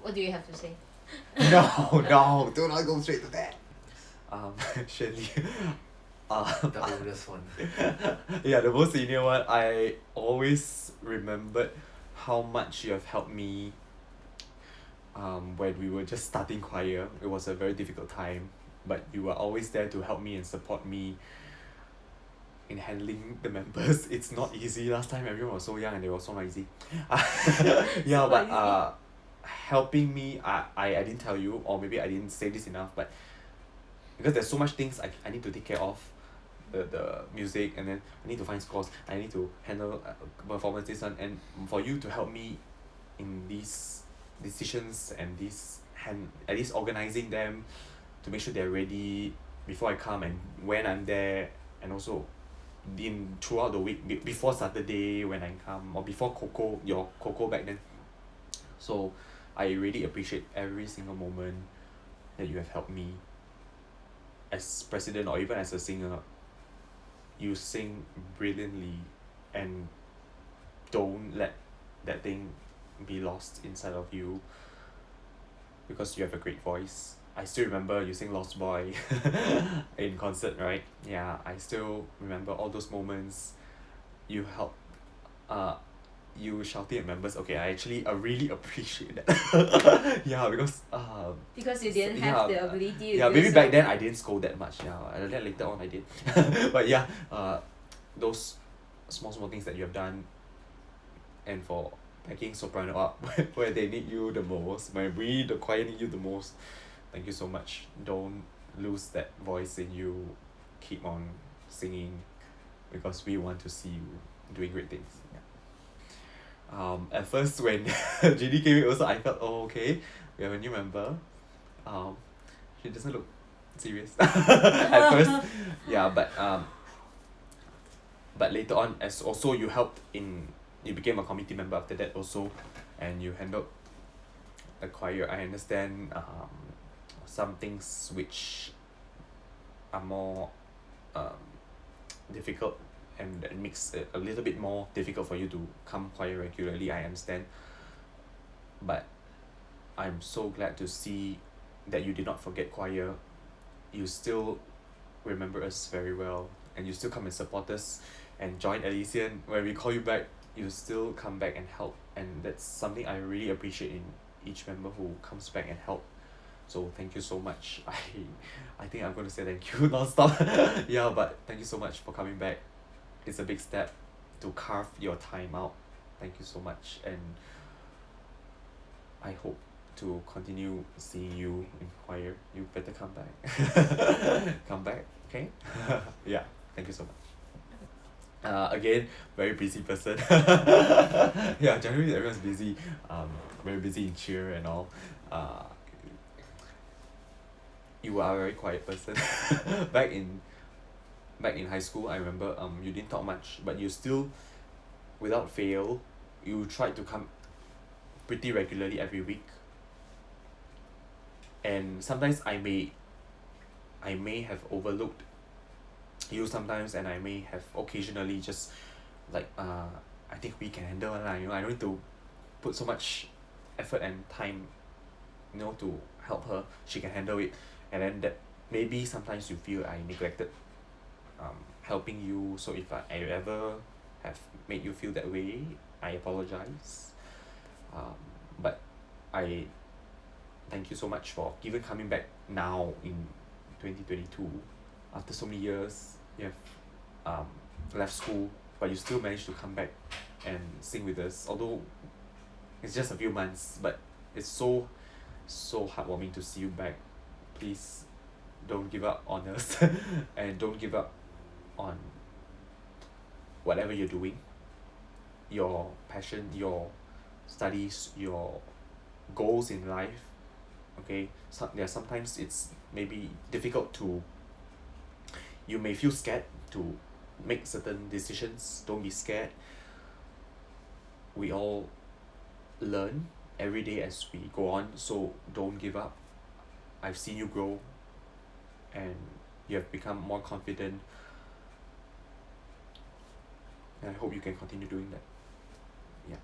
What do you have to say? No, do not go straight to that. Shirley. The oldest one. Yeah, the most senior one. I always remembered how much you have helped me when we were just starting choir. It was a very difficult time, but you were always there to help me and support me in handling the members. It's not easy. Last time everyone was so young and they were so noisy. Yeah, but helping me, I didn't tell you, or maybe I didn't say this enough, but because there's so much things I need to take care of, the music, and then I need to find scores, I need to handle performance this one, and for you to help me in these decisions and at least organizing them to make sure they're ready before I come and when I'm there, and also throughout the week before Saturday when I come, or before your Coco back then. So I really appreciate every single moment that you have helped me as president or even as a singer. You sing brilliantly, and don't let that thing be lost inside of you, because you have a great voice. I still remember you sing Lost Boy in concert, right? Yeah, I still remember all those moments. You helped you shouting at members. Okay, I actually really appreciate that. Yeah, because you didn't have the ability to yeah, do maybe so. back then I didn't scold that much. Yeah, and then later on I did. But yeah, those small things that you have done, and for backing soprano up where they need you the most, when we the choir need you the most. Thank you so much. Don't lose that voice in you. Keep on singing, because we want to see you doing great things. Yeah. At first when JD came in also, I felt, oh, okay, we have a new member. She doesn't look serious at first. Yeah, but later on, as also you became a committee member after that also, and you handled the choir. I understand some things which are more difficult, and it makes it a little bit more difficult for you to come choir regularly. I understand, but I'm so glad to see that you did not forget choir. You still remember us very well, and you still come and support us and join Elysian. When we call you back, you still come back and help, and that's something I really appreciate in each member who comes back and help. So thank you so much. I think I'm going to say thank you non-stop. Yeah, but thank you so much for coming back. It's a big step to carve your time out. Thank you so much, and I hope to continue seeing you in choir. You better come back. Come back, okay? Yeah, thank you so much. Again, very busy person. Yeah, generally everyone's busy. Very busy in cheer and all. You are a very quiet person. back in high school, I remember you didn't talk much, but you still, without fail, you tried to come pretty regularly every week. And sometimes I may have overlooked you sometimes, and I may have occasionally just like I think we can handle it, I don't need to put so much effort and time, to help her. She can handle it. And then that maybe sometimes you feel I neglected helping you. So if I ever have made you feel that way, I apologize. But I thank you so much for even coming back now in 2022 after so many years. You have left school, but you still managed to come back and sing with us, although it's just a few months, but it's so heartwarming to see you back. Please don't give up on us. And don't give up on whatever you're doing, your passion, your studies, your goals in life. Okay, sometimes it's maybe difficult you may feel scared to make certain decisions. Don't be scared. We all learn every day as we go on, so don't give up. I've seen you grow, and you have become more confident, and I hope you can continue doing that. Yeah,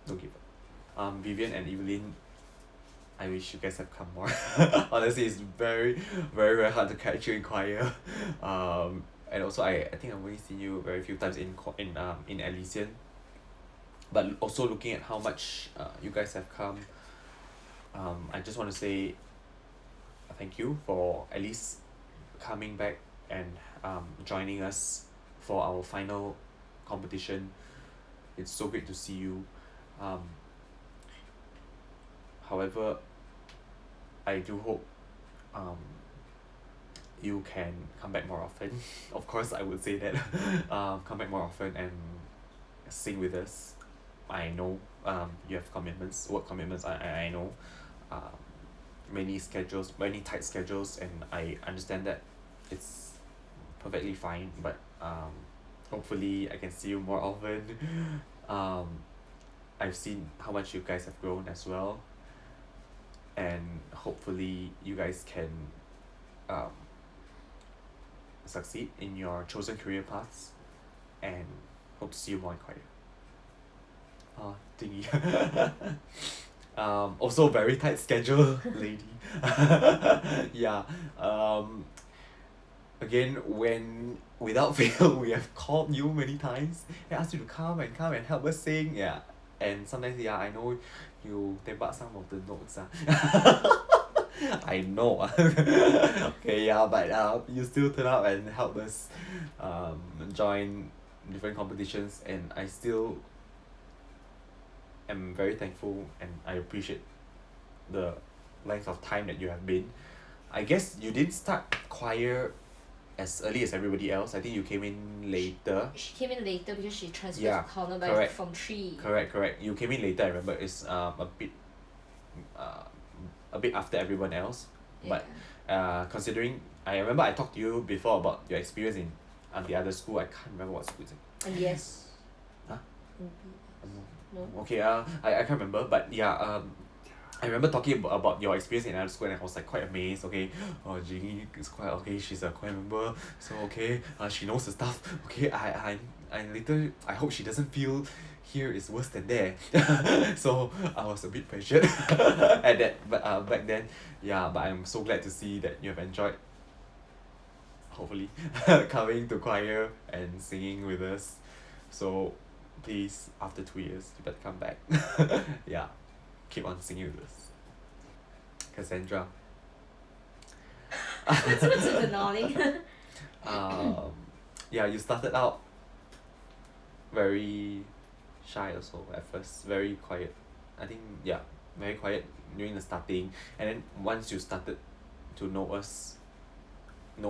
don't give up. Vivian and Evelyn, I wish you guys have come more. Honestly, it's very, very, very hard to catch you in choir. And also I think I've only seen you very few times in Elysian. But also looking at how much you guys have come, I just want to say thank you for at least coming back and joining us for our final competition. It's so great to see you. However, I do hope you can come back more often. Of course, I would say that. Come back more often and sing with us. I know you have commitments, work commitments. I know many tight schedules, and I understand that it's perfectly fine. But hopefully, I can see you more often. I've seen how much you guys have grown as well, and hopefully you guys can succeed in your chosen career paths, and hope to see you more in choir. Thingy. Also very tight schedule, lady. Yeah. Again, when without fail we have called you many times and asked you to come and help us sing. Yeah. And sometimes I know you tembak some of the notes. I know. Okay, but you still turn up and help us join different competitions, and I still am very thankful, and I appreciate the length of time that you have been. I guess you didn't start choir as early as everybody else. I think you came in later. She came in later because she transferred Yeah, to Towner by correct. from 3. Correct. You came in later. I remember it's a bit after everyone else. Yeah. But considering I remember I talked to you before about your experience in the other school. I can't remember what school is it. And yes. Huh? No. Okay. I can't remember, but I remember talking about your experience in another school, and I was like quite amazed. Okay, Jingy is quite okay. She's a choir member, so okay. She knows the stuff. Okay, I hope she doesn't feel here is worse than there. So I was a bit pressured at that, but back then, yeah. But I'm so glad to see that you have enjoyed. Hopefully, coming to choir and singing with us. So, please, after 2 years, you better come back. Yeah. Keep on singing with us. Cassandra. What's with the nodding? Yeah, you started out very shy also at first, very quiet. I think, yeah, very quiet during the starting, and then once you started to know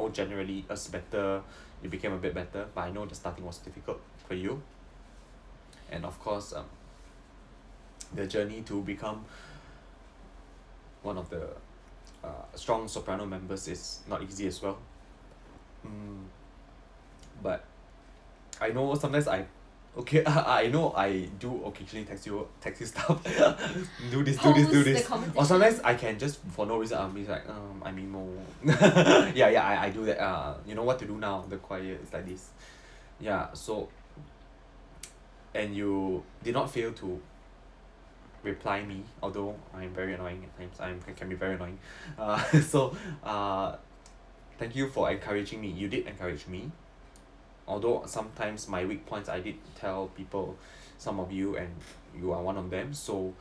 generally us better, you became a bit better. But I know the starting was difficult for you, and of course the journey to become one of the strong soprano members is not easy as well. But I know sometimes I know I do occasionally text you stuff. do this. Or sometimes I can just for no reason I'll be like I mean more. Yeah, I do that. You know what to do now. The choir is like this. Yeah, so and you did not fail to reply me, although I'm very annoying at times. I can be very annoying. So thank you for encouraging me. You did encourage me. Although sometimes my weak points I did tell people, some of you, and you are one of them. So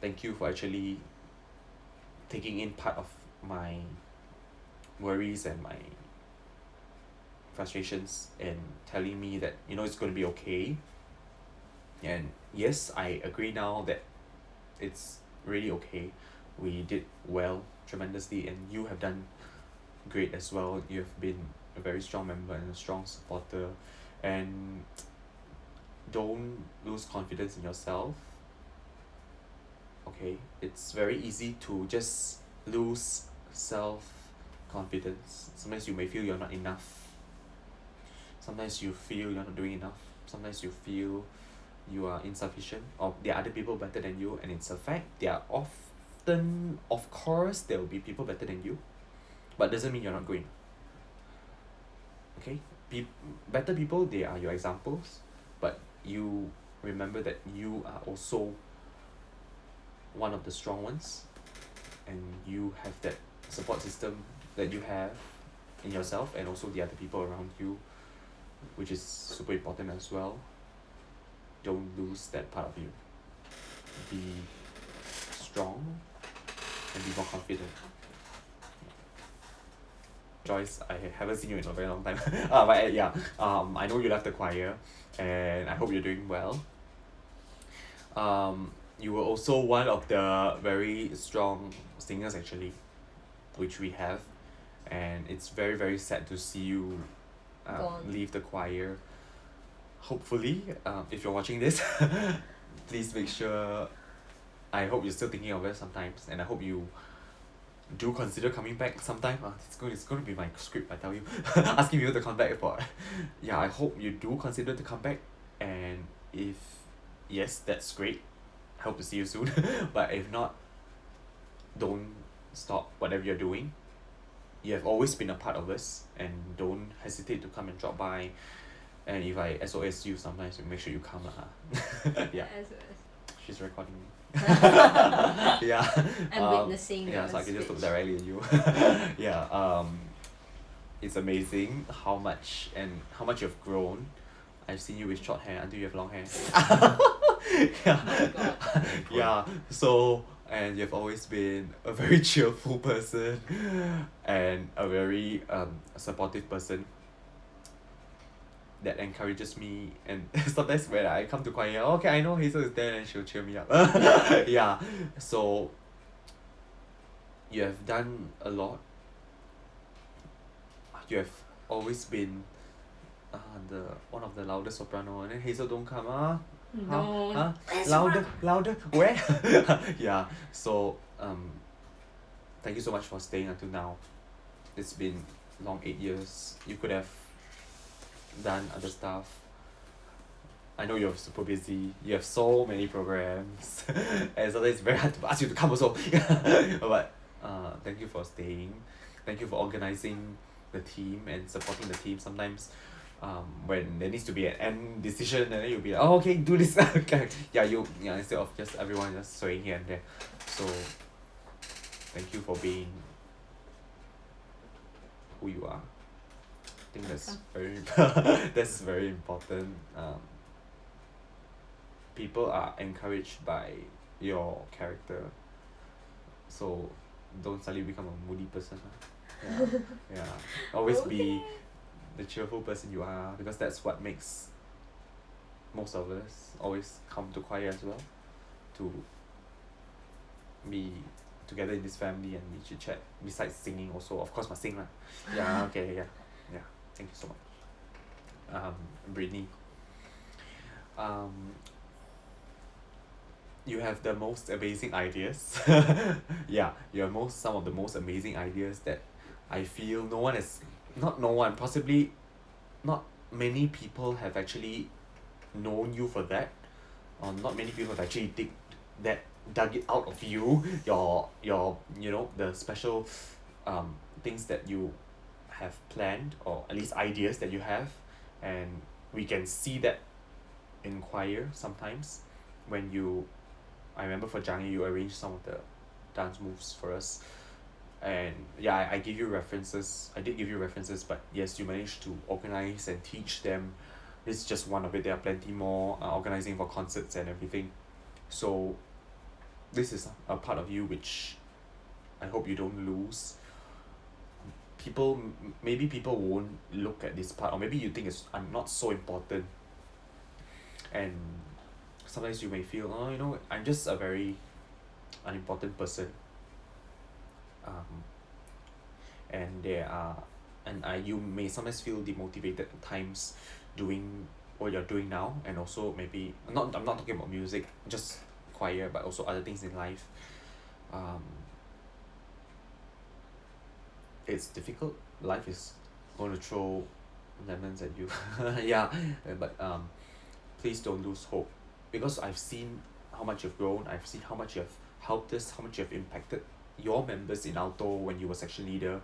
thank you for actually taking in part of my worries and my frustrations and telling me that it's going to be okay. And yes, I agree now that it's really okay. We did well tremendously, and you have done great as well. You have been a very strong member and a strong supporter, and don't lose confidence in yourself. Okay, it's very easy to just lose self-confidence. Sometimes you may feel you're not enough. Sometimes you feel you're not doing enough. Sometimes you feel you are insufficient, or there are other people better than you, and it's a fact. There are often, of course, there will be people better than you, but doesn't mean you're not going. Okay, better people, they are your examples, but you remember that you are also one of the strong ones, and you have that support system that you have in yourself and also the other people around you, which is super important as well. Don't lose that part of you. Be strong and be more confident. Joyce, I haven't seen you in a very long time. But yeah, I know you left the choir, and I hope you're doing well. You were also one of the very strong singers actually, which we have, and it's very very sad to see you Gone. leave the choir. Hopefully, if you're watching this, please make sure. I hope you're still thinking of it sometimes, and I hope you do consider coming back sometime. It's going to be my script, I tell you. Asking you to come back for. Yeah, I hope you do consider to come back, and if yes, that's great. I hope to see you soon. But if not, don't stop whatever you're doing. You have always been a part of us, and don't hesitate to come and drop by. And if I SOS you sometimes, make sure you come. Yeah, she's recording me. Yeah. I'm witnessing Yeah, your so I can just look speech. directly at you. Yeah. It's amazing how much you've grown. I've seen you with short hair until you have long hair. Yeah. Oh my God. Yeah. So, and you've always been a very cheerful person and a very supportive person that encourages me. And sometimes when I come to choir, okay, I know Hazel is there and she'll cheer me up. Yeah. So you have done a lot. You have always been the one of the loudest soprano, and then Hazel don't come. No. Huh? Where's Louder, where? Yeah. So thank you so much for staying until now. It's been long 8 years. You could have done other stuff. I know you're super busy. You have so many programs, and sometimes it's very hard to ask you to come also. But thank you for staying. Thank you for organizing the team and supporting the team. Sometimes when there needs to be an end decision, and then you'll be like, oh, okay, do this. Yeah, instead of just everyone just swaying here and there. So thank you for being who you are. I think that's very that's very important. People are encouraged by your character, so don't suddenly become a moody person. Yeah. Always be the cheerful person you are, because that's what makes most of us always come to choir as well, to be together in this family and we chit chat. Besides singing, also of course must sing lah. Yeah. Okay. Yeah. Thank you so much. Brittany. You have the most amazing ideas. Yeah, you have some of the most amazing ideas that I feel possibly not many people have actually known you for that, or not many people have actually dug it out of you, your the special things that you have planned, or at least ideas that you have, and we can see that in choir sometimes when I remember for Jangi you arranged some of the dance moves for us, and yeah, I did give you references, but yes, you managed to organize and teach them. This is just one of it. There are plenty more, organizing for concerts and everything. So this is a part of you which I hope you don't lose. Maybe people won't look at this part, or maybe you think it's not so important, and sometimes you may feel, I'm just a very unimportant person, you may sometimes feel demotivated at times doing what you're doing now, and also maybe I'm not talking about music, just choir, but also other things in life. It's difficult. Life is going to throw lemons at you. Yeah, but please don't lose hope, because I've seen how much you've grown. I've seen how much you have helped us, how much you have impacted your members in alto when you were section leader,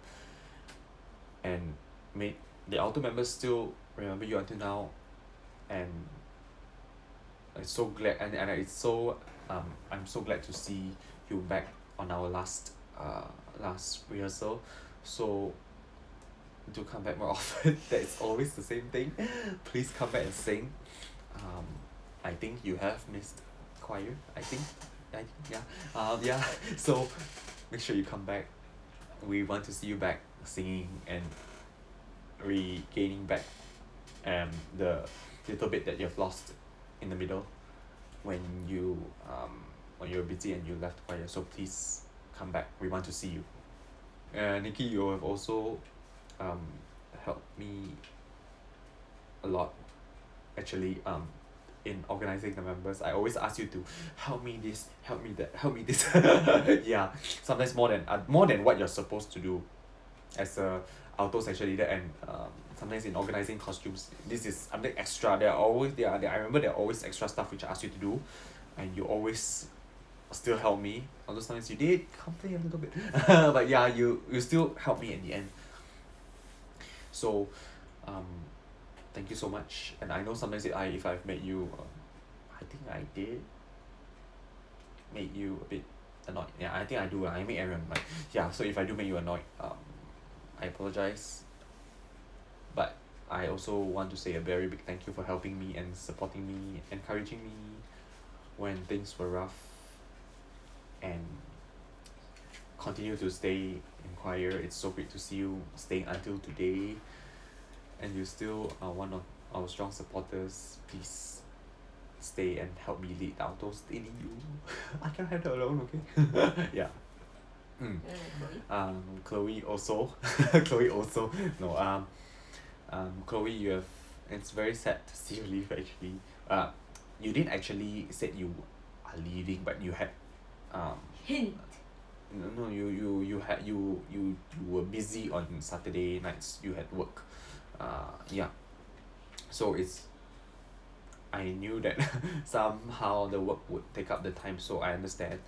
and made the alto members still remember you until now. And I'm so glad, and it's so I'm so glad to see you back on our last last rehearsal, so do come back more often. That's always the same thing. Please come back and sing. I think you have missed choir. I think yeah. Yeah. So make sure you come back. We want to see you back singing and regaining back the little bit that you've lost in the middle when you were busy and you left choir. So please come back. We want to see you. Nikki, you have also helped me a lot actually in organizing the members. I always ask you to help me this, help me that, help me this. Yeah, sometimes more than what you're supposed to do as a alto section leader, and sometimes in organizing costumes, this is something extra. I remember there are always extra stuff which I ask you to do, and you always still help me. Although sometimes you did complain a little bit, but yeah, you still help me in the end. So thank you so much. And I know sometimes if I've made you I think I did made you a bit annoyed. Yeah, I think I do. I make everyone annoyed. Yeah, so if I do make you annoyed, I apologize. But I also want to say a very big thank you for helping me and supporting me, encouraging me when things were rough, and continue to stay in choir. It's so great to see you staying until today, and you still are one of our strong supporters. Please stay and help me lead the altos. They need you. I can't have that alone, okay? Yeah. Chloe also. Chloe also. No, Chloe, it's very sad to see you leave actually. You didn't actually said you are leaving, but you had Hint. no, you were busy on Saturday nights. You had work. Yeah. So I knew that somehow the work would take up the time, so I understand.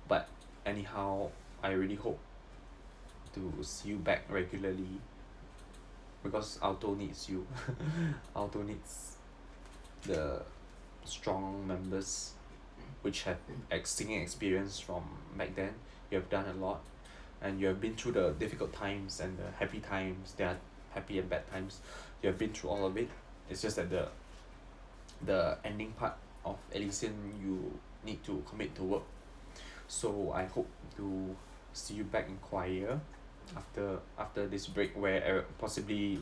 But anyhow, I really hope to see you back regularly, because alto needs you. Alto needs the strong members which have singing experience from back then. You have done a lot, and you have been through the difficult times and the happy times. There are happy and bad times. You have been through all of it. It's just that the ending part of Elysian, you need to commit to work. So I hope to see you back in choir after this break, where possibly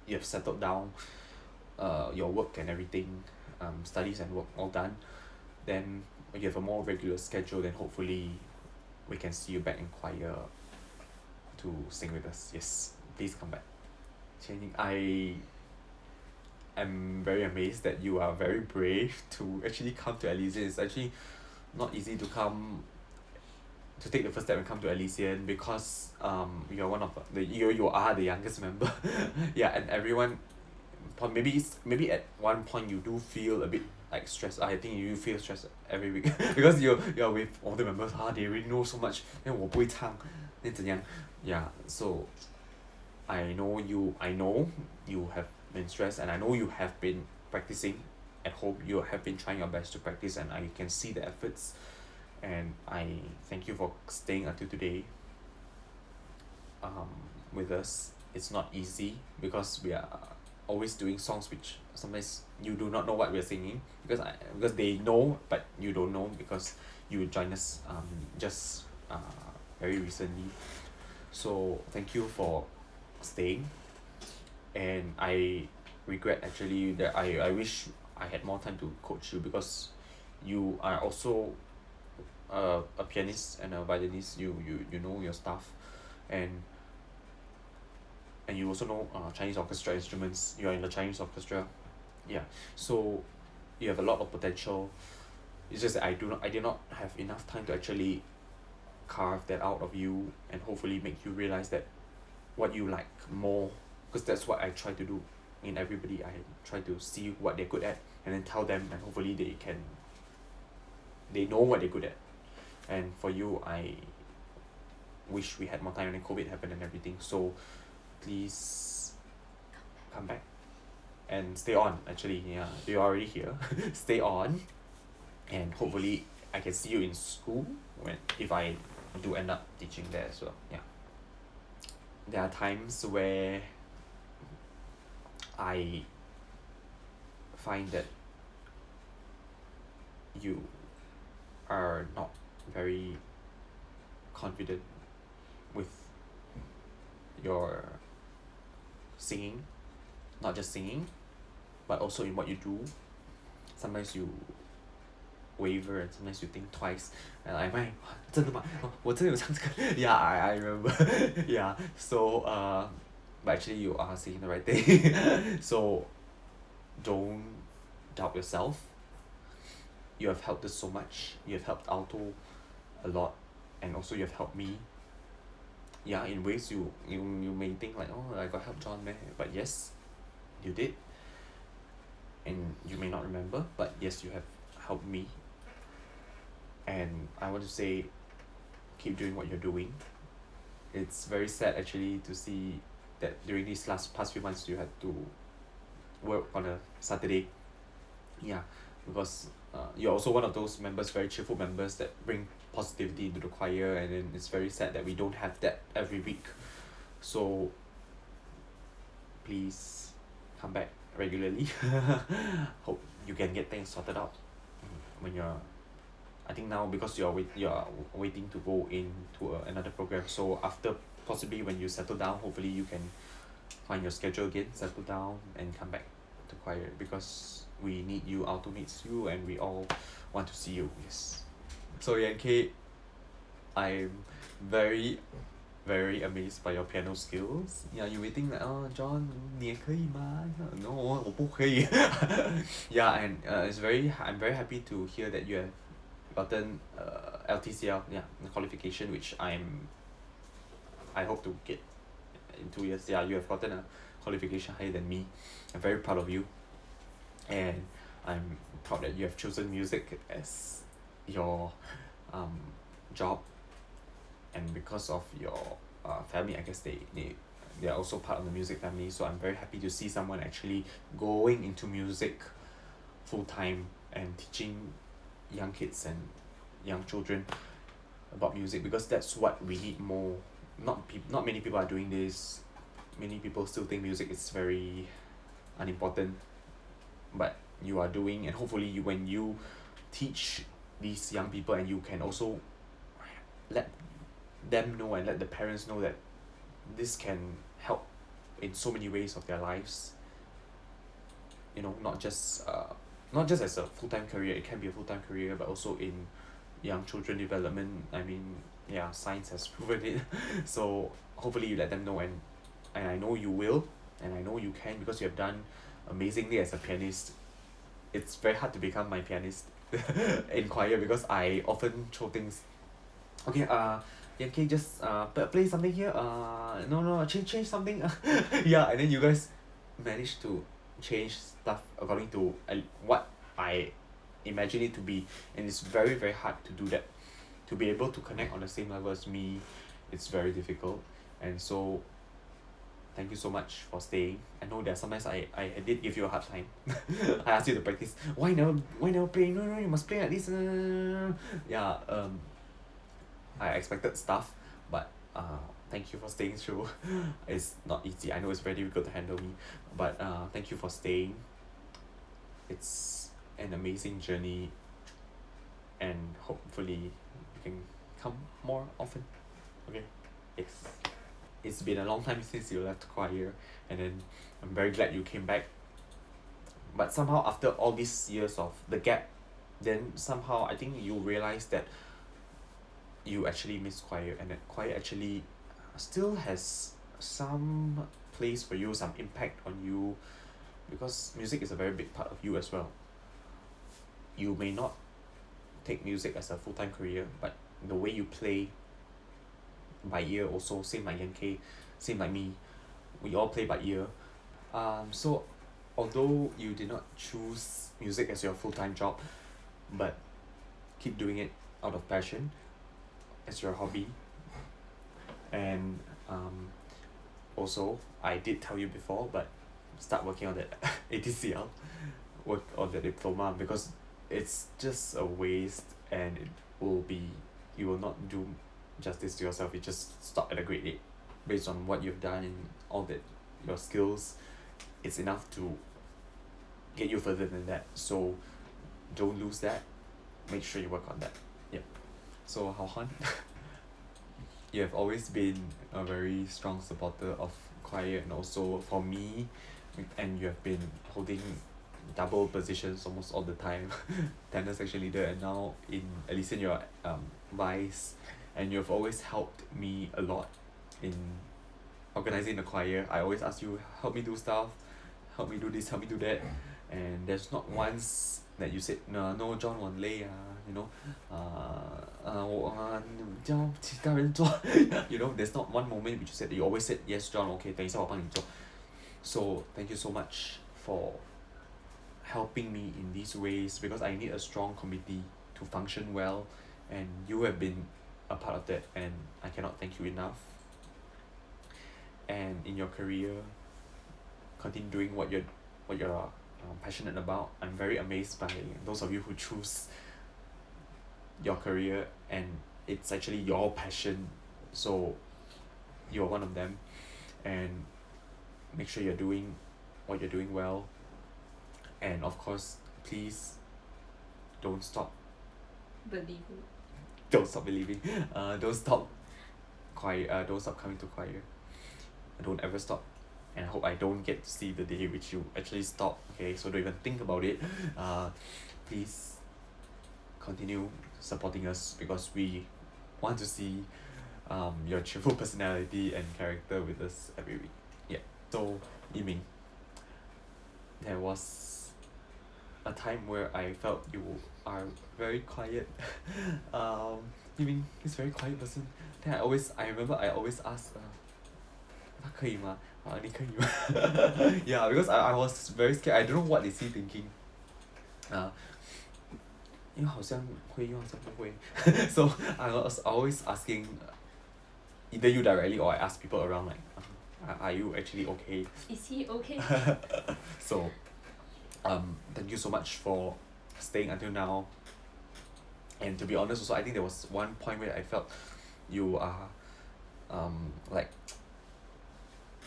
you have settled down your work and everything, studies and work all done. Then you have a more regular schedule, then hopefully we can see you back in choir to sing with us. Yes, please come back. Qian-Ying, I am very amazed that you are very brave to actually come to Elysian. It's actually not easy to take the first step and come to Elysian, because you're one of you are the youngest member. Yeah, and everyone maybe at one point you do feel a bit like stressed. I think you feel stressed every week because you're with all the members. They already know so much, then 我不会唱 then 怎样? Yeah, so I know you have been stressed, and I know you have been practicing at home. You have been trying your best to practice, and I can see the efforts, and I thank you for staying until today with us. It's not easy because we are always doing songs which sometimes you do not know what we're singing, because they know but you don't know, because you joined us just very recently. So thank you for staying, and I regret actually that I wish I had more time to coach you, because you are also a pianist and a violinist. You know your stuff, and you also know Chinese orchestra instruments. You are in the Chinese orchestra. Yeah, so you have a lot of potential. It's just that I did not have enough time to actually carve that out of you, and hopefully make you realize that what you like more, because that's what I try to do in everybody. I try to see what they're good at and then tell them, and hopefully they know what they're good at. And for you, I wish we had more time, and then COVID happened and everything. So please come back and stay on. Actually, yeah, you're already here. Stay on, and hopefully I can see you in school if I do end up teaching there as well. Yeah. There are times where I find that you are not very confident with your singing, not just singing, but also in what you do. Sometimes you waver and sometimes you think twice and like, 真的吗？我真的有唱这个 yeah, I remember yeah, so but actually you are saying the right thing so don't doubt yourself. You have helped us so much. You have helped Alto a lot, and also you have helped me. Yeah, in ways you may think like, oh, I got help John man, but yes, you did. And you may not remember, but yes, you have helped me. And I want to say, keep doing what you're doing. It's very sad actually to see that during these past few months you had to work on a Saturday. Yeah, because you're also one of those members, very cheerful members that bring positivity into the choir, and then it's very sad that we don't have that every week. So please come back regularly. Hope you can get things sorted out when you're, I think now because you're waiting to go into another program, so after possibly when you settle down, hopefully you can find your schedule again, settle down and come back to choir, because we need you, Alto needs you, and we all want to see you. Yes. So Yankee, I'm very amazed by your piano skills. Yeah, you waiting like, oh John, 你也可以吗? No, 我不可以 yeah, and I'm very happy to hear that you have gotten LTCL, yeah, the qualification, which I hope to get in 2 years. Yeah, you have gotten a qualification higher than me. I'm very proud of you, and I'm proud that you have chosen music as your job, and because of your family, I guess they are also part of the music family. So I'm very happy to see someone actually going into music full time and teaching young kids and young children about music, because that's what we need more. Not many people are doing this. Many people still think music is very unimportant, but you are doing, and hopefully when you teach these young people, and you can also let them know and let the parents know that this can help in so many ways of their lives. You know, not just as a full-time career, it can be a full-time career, but also in young children development. I mean, yeah, science has proven it. So hopefully you let them know, and I know you will, and I know you can, because you have done amazingly as a pianist. It's very hard to become my pianist in choir, because I often throw things. Okay, Yankee, just play something here. No, change something. Yeah, and then you guys managed to change stuff according to what I imagine it to be, and it's very hard to do that. To be able to connect on the same level as me, it's very difficult, and so thank you so much for staying. I know that sometimes I did give you a hard time. I asked you to practice. Why never play? No, you must play like this. Yeah, I expected stuff, but thank you for staying through. It's not easy. I know it's very difficult to handle me, but thank you for staying. It's an amazing journey, and hopefully you can come more often. Okay. Yes. It's been a long time since you left choir, and then I'm very glad you came back. But somehow after all these years of the gap, then somehow I think you realize that you actually miss choir, and that choir actually still has some place for you, some impact on you, because music is a very big part of you as well. You may not take music as a full-time career, but the way you play by ear also, same like Yankee, same like me, we all play by ear. So although you did not choose music as your full-time job, but keep doing it out of passion as your hobby. And also I did tell you before, but start working on that ATCL, work on the diploma, because it's just a waste, and you will not do justice to yourself. You just stop at a grade 8 based on what you've done and all that your skills. It's enough to get you further than that. So don't lose that. Make sure you work on that. Yep. So Hao Han, you have always been a very strong supporter of choir, and also for me, and you have been holding double positions almost all the time. Tenor section leader, and now in Elysian you're vice, and you've always helped me a lot in organizing the choir. I always ask you, help me do stuff, help me do this, help me do that, and there's not once that you said no John 我很累 you know 我叫其他人做 you know, there's not one moment which you said, you always said yes John, okay 等一下我帮你做. So thank you so much for helping me in these ways, because I need a strong committee to function well, and you have been a part of that, and I cannot thank you enough. And in your career, continue doing what you're passionate about. I'm very amazed by those of you who choose your career and it's actually your passion, so you're one of them. And make sure you're doing what you're doing well, and of course please don't stop Believing. don't stop believing. Don't stop choir, don't stop coming to choir. Don't ever stop, and I hope I don't get to see the day which you actually stop. Okay, so don't even think about it. Please continue supporting us, because we want to see your cheerful personality and character with us every week. Yeah. So Yiming, there was a time where I felt you are very quiet. Yiming is very quiet person. Then I remember I always ask 他可以吗 你可以吗 yeah, because I was very scared. I don't know what is he thinking. 因为好像会用好像不会 so I was always asking either you directly or I ask people around, like are you actually okay? Is he okay? So thank you so much for staying until now. And to be honest also, I think there was one point where I felt you are like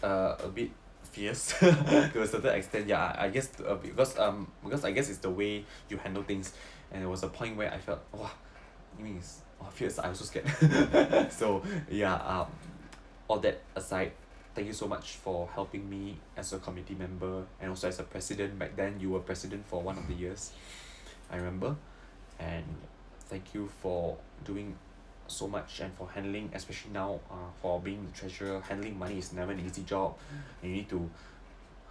a bit fierce to a certain extent. Yeah, I guess because I guess it's the way you handle things, and there was a point where I felt wow, you mean it's fierce. I was so scared. So yeah, all that aside, thank you so much for helping me as a committee member and also as a president. Back then you were president for one of the years, I remember, and thank you for doing so much and for handling, especially now for being the treasurer. Handling money is never an easy job. You need to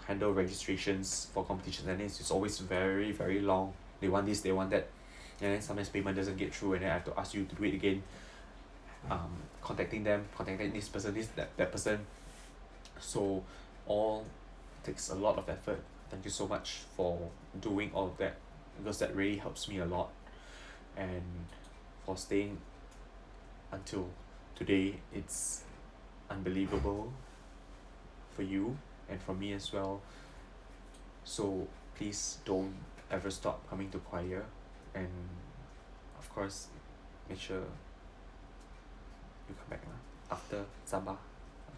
handle registrations for competitions, and it's always very very long. They want this, they want that, and then sometimes payment doesn't get through, and then I have to ask you to do it again. Contacting them, contacting this person, that person. So all takes a lot of effort. Thank you so much for doing all of that, because that really helps me a lot, and for staying until today. It's unbelievable for you and for me as well. So please don't ever stop coming to choir, and of course make sure you come back after Sabah.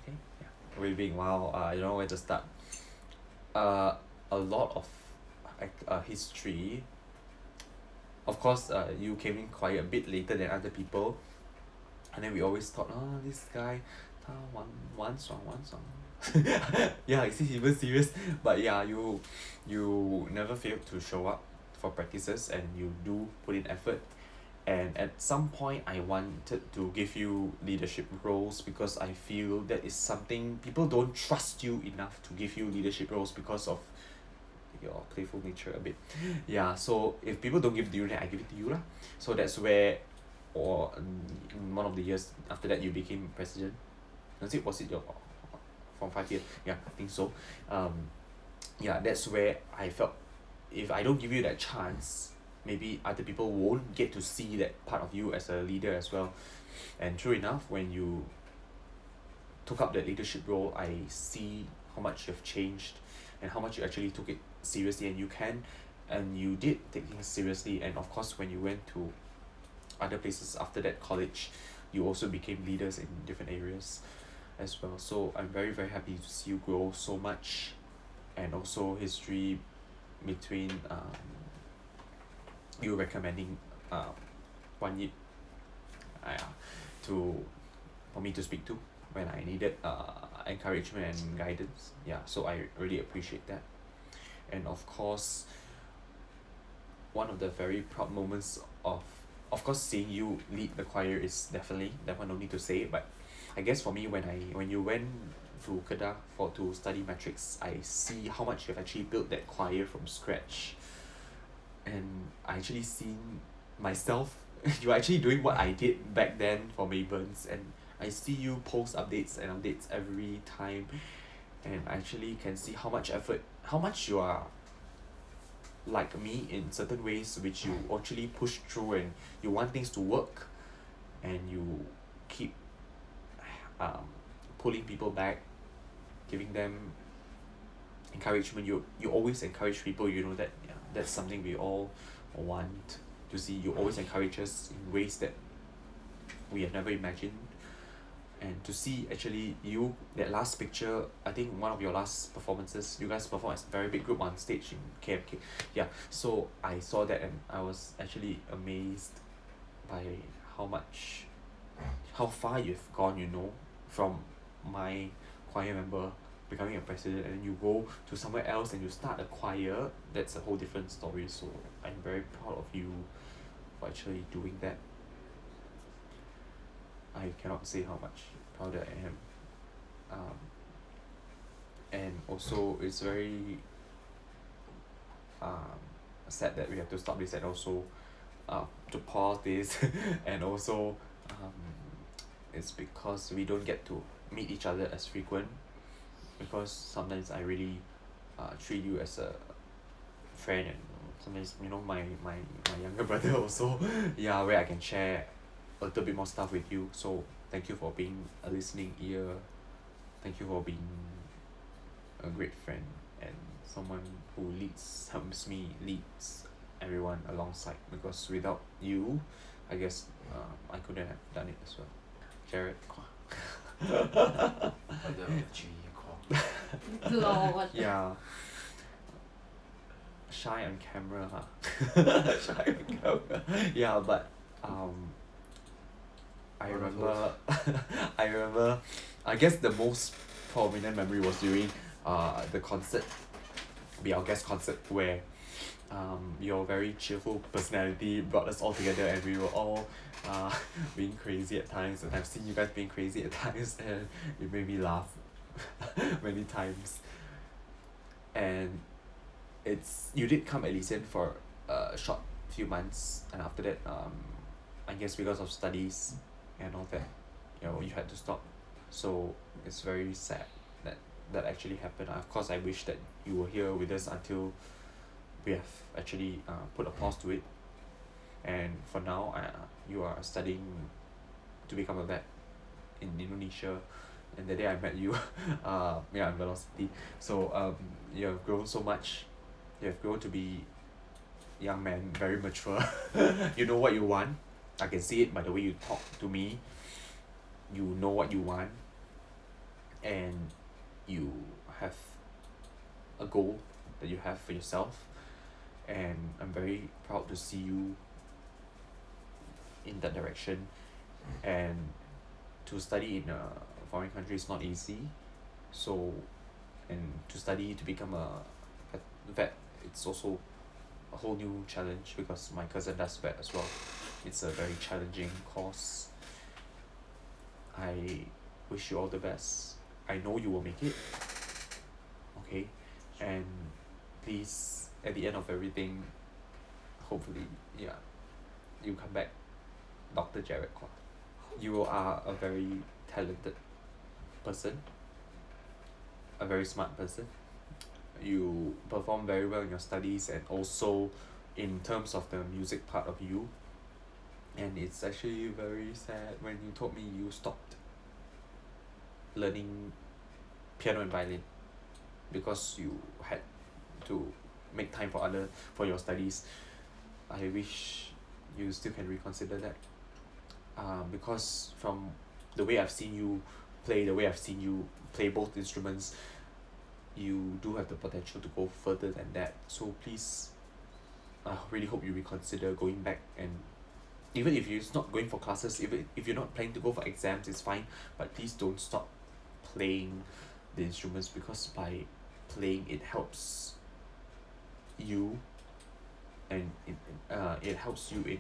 Okay? Yeah. Waving, wow, I don't know where to start. A lot of history. Of course, you came in choir a bit later than other people, and then we always thought, this guy 他玩爽 yeah, he's even serious. But yeah, you never failed to show up for practices, and you do put in effort. And at some point I wanted to give you leadership roles, because I feel that is something people don't trust you enough to give you leadership roles because of your playful nature a bit. Yeah, so if people don't give it to you, then I give it to you lah. So that's where, or in one of the years after that, you became president. Was it your from 5 years? Yeah, I think so. Yeah, that's where I felt if I don't give you that chance, maybe other people won't get to see that part of you as a leader as well. And true enough, when you took up that leadership role, I see how much you've changed and how much you actually took it seriously, and you did take things seriously. And of course, when you went to other places after that, college, you also became leaders in different areas as well. So I'm very very happy to see you grow so much, and also history between you recommending Wan Yip to for me to speak to when I needed encouragement and guidance. Yeah, so I really appreciate that. And of course, one of the very proud moments of course seeing you lead the choir is definitely that one, no need to say it, but I guess for me when you went to Kedah to study metrics, I see how much you've actually built that choir from scratch, and I actually seen myself you are actually doing what I did back then for Mavens, and I see you post updates and updates every time, and I actually can see how much effort, how much you are like me in certain ways, which you actually push through and you want things to work, and you keep pulling people back, giving them encouragement. You always encourage people, you know that. Yeah, that's something we all want to see. You always encourage us in ways that we have never imagined, and to see actually you, that last picture, I think one of your last performances, you guys performed as a very big group on stage in KMK. Yeah, so I saw that and I was actually amazed by how far you've gone, you know, from my choir member becoming a president, and you go to somewhere else and you start a choir. That's a whole different story. So I'm very proud of you for actually doing that. I cannot say how much prouder I am. And also it's very sad that we have to stop this, and also to pause this and also it's because we don't get to meet each other as frequent, because sometimes I really treat you as a friend, and sometimes you know my younger brother also yeah, where I can share a little bit more stuff with you. So thank you for being a listening ear, thank you for being a great friend, and someone who helps me leads everyone alongside, because without you I guess I couldn't have done it as well. Jared. Yeah, shy on camera, huh? Shy on camera. Yeah, but I remember I remember I guess the most prominent memory was during the concert, our guest concert, where your very cheerful personality brought us all together, and we were all being crazy at times, and I've seen you guys being crazy at times, and it made me laugh many times. And you did come Elysian for a short few months, and after that I guess because of studies and all that, you know, you had to stop. So it's very sad that actually happened. Of course I wish that you were here with us until we have actually put a pause to it, and for now you are studying to become a vet in Indonesia, and the day I met you yeah, in Velocity. So you have grown so much, you have grown to be young man, very mature. You know what you want, I can see it by the way you talk to me. You know what you want, and you have a goal that you have for yourself, and I'm very proud to see you in that direction. And to study in a foreign country is not easy, so, and to study to become a vet, it's also a whole new challenge, because my cousin does vet as well. It's a very challenging course. I wish you all the best. I know you will make it, okay? And please, at the end of everything, hopefully, yeah, you come back Dr. Jared Kwok. You are a very talented person, a very smart person. You perform very well in your studies, and also in terms of the music part of you. And it's actually very sad when you told me you stopped learning piano and violin because you had to make time for your studies. I wish you still can reconsider that. because from the way I've seen you play, the way I've seen you play both instruments, you do have the potential to go further than that. So please, I really hope you reconsider going back, and even if you're not going for classes, even if you're not planning to go for exams, it's fine. But please don't stop playing the instruments, because by playing it helps you, and it helps you in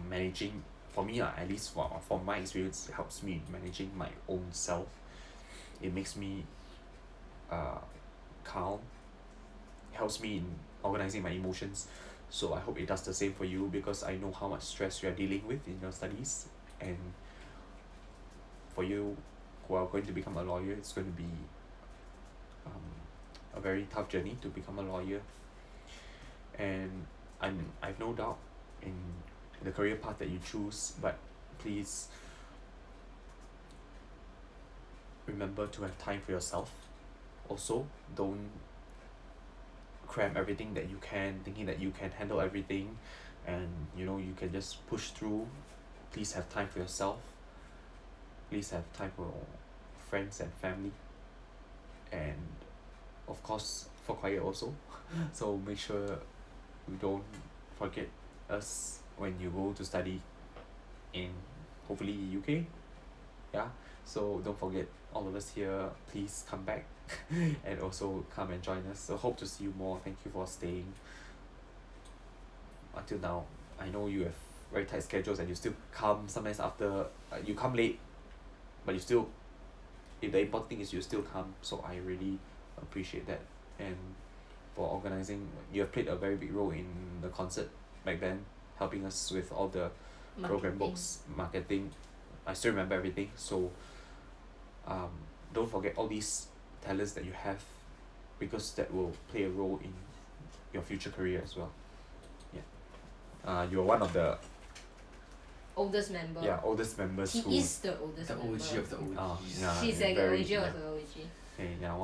managing. For me, at least for my experience, it helps me in managing my own self. It makes me calm. It helps me in organizing my emotions. So I hope it does the same for you, because I know how much stress you are dealing with in your studies. And for you who are going to become a lawyer, it's going to be a very tough journey to become a lawyer. And I've no doubt in the career path that you choose, but please remember to have time for yourself. Also, don't cram everything that you can, thinking that you can handle everything and you can just push through. Please have time for yourself. Please have time for friends and family, and of course for choir also. So make sure you don't forget us when you go to study in hopefully UK. Yeah, so don't forget all of us here. Please come back and also come and join us. So hope to see you more. Thank you for staying until now. I know you have very tight schedules and you still come sometimes after you come late, but you still, if the important thing is you still come. So I really appreciate that. And for organizing, you have played a very big role in the concert back then, helping us with all the program books, marketing. I still remember everything. So don't forget all these talents that you have, because that will play a role in your future career as well. Yeah. You're one of the Oldest member. oldest members who He is the oldest The member. OG of the OGs. yeah, She's like the very- OG yeah. of the OG. Okay, yeah,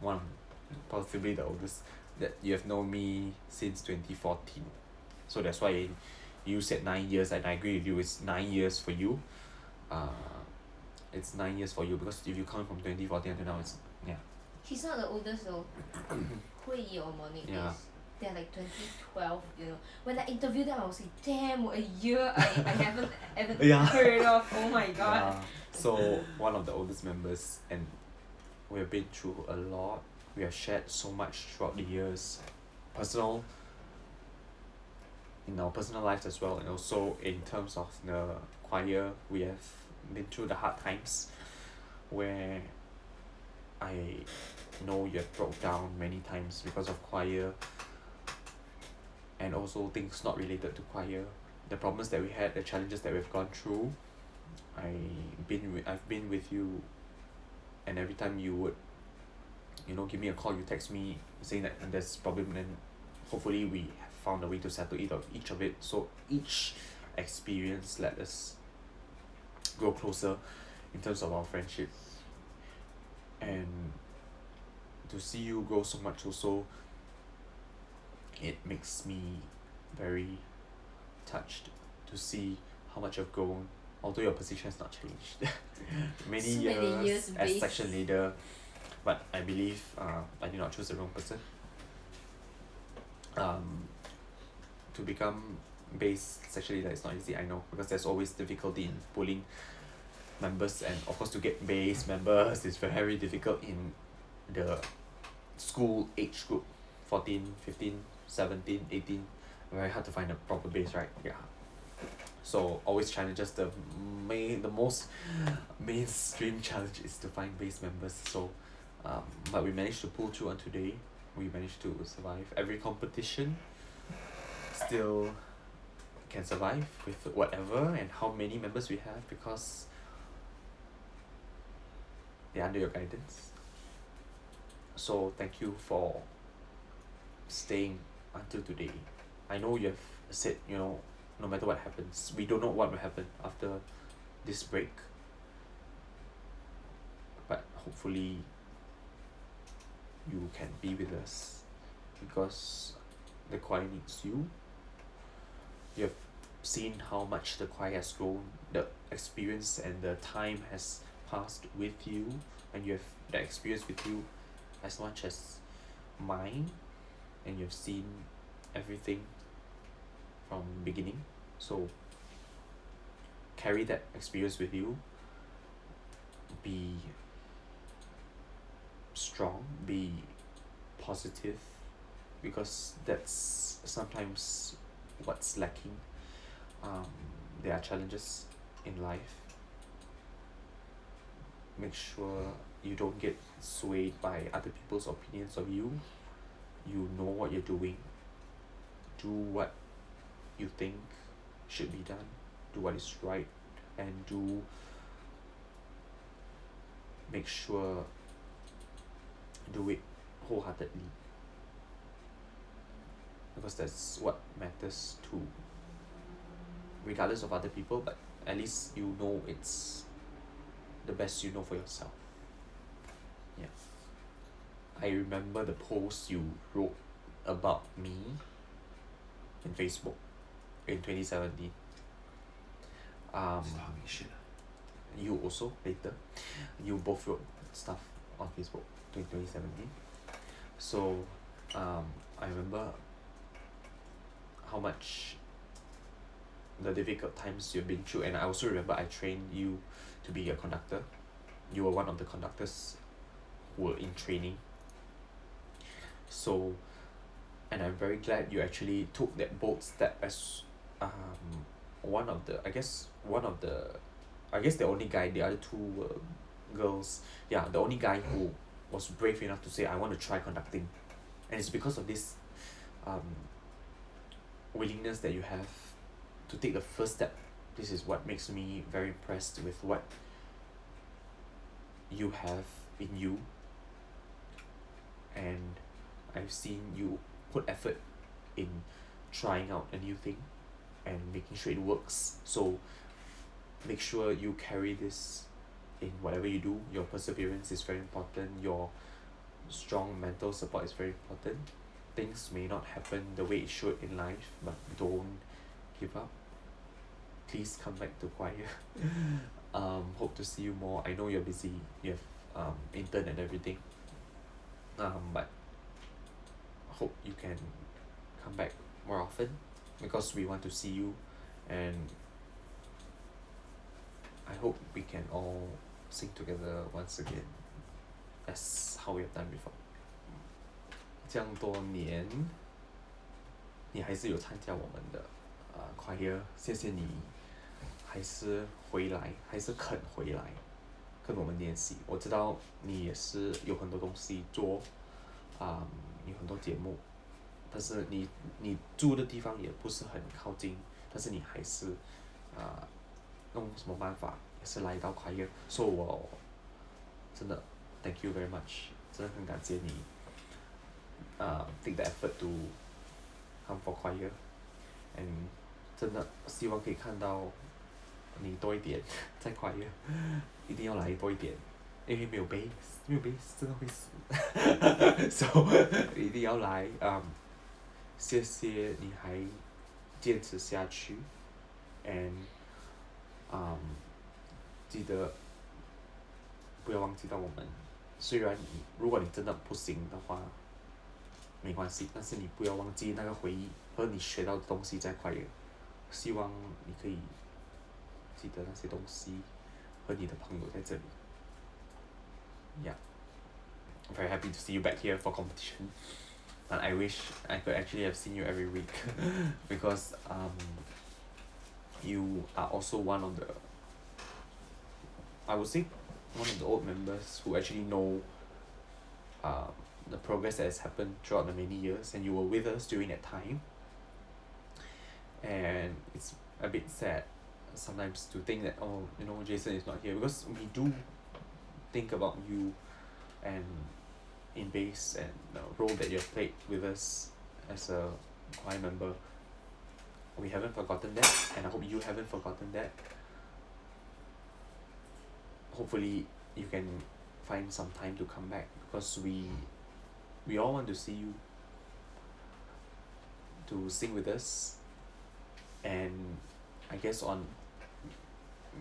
one possibly the oldest, that you have known me since 2014. So that's why you said 9 years, and I agree with you, it's 9 years for you. It's 9 years for you, because if you count from 2014 until now, it's She's not the oldest though. Hui Yi or Monique Yeah. is. They're like 2012, When I interviewed them, I was like, damn, a year I haven't Yeah. heard of. Oh my god. Yeah. So one of the oldest members, and we have been through a lot. We have shared so much throughout the years, in our personal lives as well, and also in terms of the choir. We have been through the hard times where I know you have broke down many times because of choir, and also things not related to choir, the problems that we had, the challenges that we've gone through. I've been with you, and every time you would give me a call, you text me saying that there's problem, and hopefully we have found a way to settle each of it. So each experience let us grow closer in terms of our friendship, and to see you grow so much also, it makes me very touched to see how much you've grown, although your position has not changed. many So years, many years as based. section leader, but I believe I did not choose the wrong person. To become base section leader is not easy, I know, because there's always difficulty in pulling members, and of course to get base members is very difficult in the school age group, 14, 15, 17, 18, very hard to find a proper base, right? Yeah. So always challenges, the most mainstream challenge is to find base members. So but we managed to pull through on today. We managed to survive every competition, still can survive with whatever and how many members we have, because they're under your guidance. So thank you for staying until today. I know you have said, no matter what happens, we don't know what will happen after this break, but hopefully you can be with us, because the choir needs you. You have seen how much the choir has grown, the experience and the time has passed with you, and you have the experience with you as much as mine, and you've seen everything from beginning. So carry that experience with you. Be strong, be positive, because that's sometimes what's lacking. There are challenges in life. Make sure you don't get swayed by other people's opinions of you. You know what you're doing. Do what you think should be done. Do what is right, and make sure do it wholeheartedly, because that's what matters too, regardless of other people, but at least you know it's the best you know for yourself. Yeah. I remember the post you wrote about me in Facebook in 2017. Talking shit. You also later, you both wrote stuff on Facebook in 2017. So I remember how much the difficult times you've been through, and I also remember I trained you to be a conductor. You were one of the conductors who were in training. So, and I'm very glad you actually took that bold step as one of the the only guy. The other two were girls. Yeah, the only guy who was brave enough to say, I want to try conducting. And it's because of this willingness that you have to take the first step. This is what makes me very impressed with what you have in you. And I've seen you put effort in trying out a new thing and making sure it works. So make sure you carry this in whatever you do. Your perseverance is very important. Your strong mental support is very important. Things may not happen the way it should in life, but don't give up. Please come back to choir. Hope to see you more. I know you're busy. You have intern and everything. But hope you can come back more often, because we want to see you, and I hope we can all sing together once again as how we have done before. 这样多年你还是有参加我们的choir， 谢谢你还是回来，还是肯回来跟我们练习。我知道你也是有很多东西做，有很多节目，但是你住的地方也不是很靠近，但是你还是用什么办法也是来到choir，所以我真的 thank you very much， 真的很感谢你take the effort to come for choir， and 真的希望可以看到你多一点在choir， 一定要来多一点，因为没有 bass 真的会死so 一定要来，谢谢你还坚持下去 and 记得不要忘记到我们，虽然如果你真的不行的话没关系，但是你不要忘记那个回忆和你学到的东西在choir，希望你可以记得那些东西和你的朋友在这里。 Yeah, I'm very happy to see you back here for competition, and I wish I could actually have seen you every week because you are also one of the, I would say, one of the old members who actually know the progress that has happened throughout the many years, and you were with us during that time. And it's a bit sad sometimes to think that, oh, you know, Jason is not here, because we do think about you and in bass and the role that you have played with us as a choir member. We haven't forgotten that, and I hope you haven't forgotten that. Hopefully you can find some time to come back, because we all want to see you to sing with us, and I guess on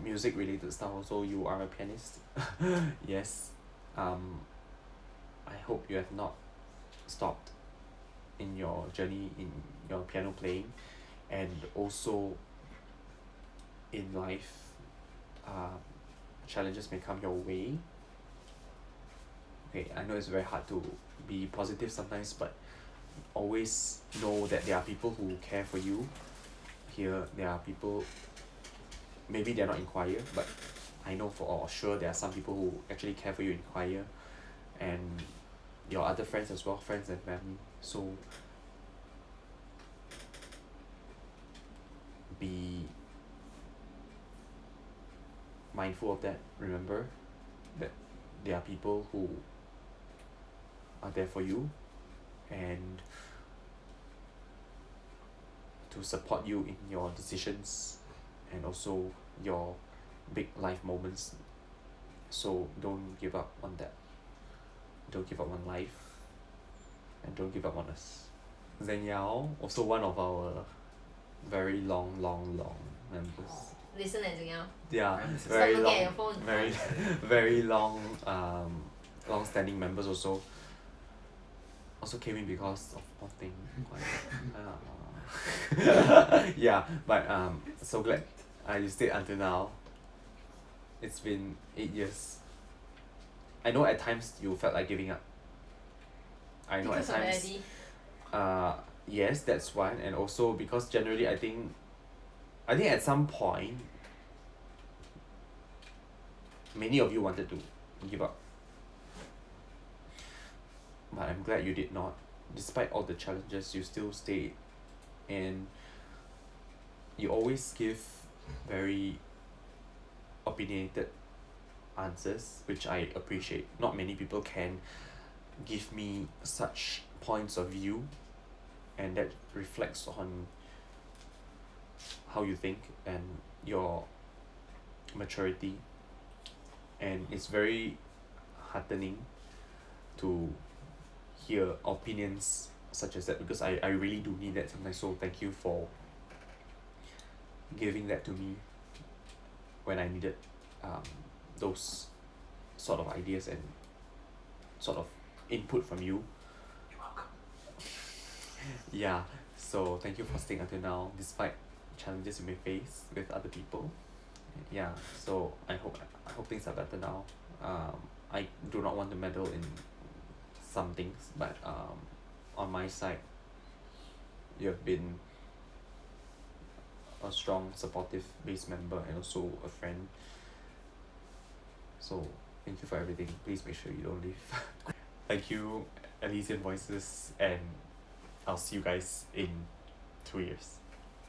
music related stuff also, you are a pianist. Yes. I hope you have not stopped in your journey in your piano playing, and also in life, challenges may come your way. Okay, I know it's very hard to be positive sometimes, but always know that there are people who care for you. Here, there are people, maybe they're not in choir, but I know for sure there are some people who actually care for you in choir, and your other friends as well, friends and family. So be mindful of that. Remember that there are people who are there for you, and to support you in your decisions and also your big life moments. So don't give up on that. Don't give up on life, and don't give up on us. Zheng Yao, also one of our very long members. Listen and Zheng Yao. Yeah, I'm listening. very Stop looking at long, your phone. very very long standing members also. Also came in because of one thing. Yeah, but so glad you stayed until now. It's been 8 years. I know at times you felt like giving up. I know Because at of times. Eddie. Yes, that's one, and also because generally I think at some point many of you wanted to give up, but I'm glad you did not. Despite all the challenges, you still stayed, and you always give very opinionated answers, which I appreciate. Not many people can give me such points of view, and that reflects on how you think and your maturity, and it's very heartening to hear opinions such as that, because I really do need that sometimes. So thank you for giving that to me when I needed those sort of ideas and sort of input from you. You're welcome. Yeah, so thank you for staying until now despite challenges you may face with other people. Yeah, so I hope things are better now. I do not want to meddle in some things, but on my side, you have been a strong, supportive base member and also a friend. So thank you for everything. Please make sure you don't leave. Thank you, Elysian Voices, and I'll see you guys in 2 years.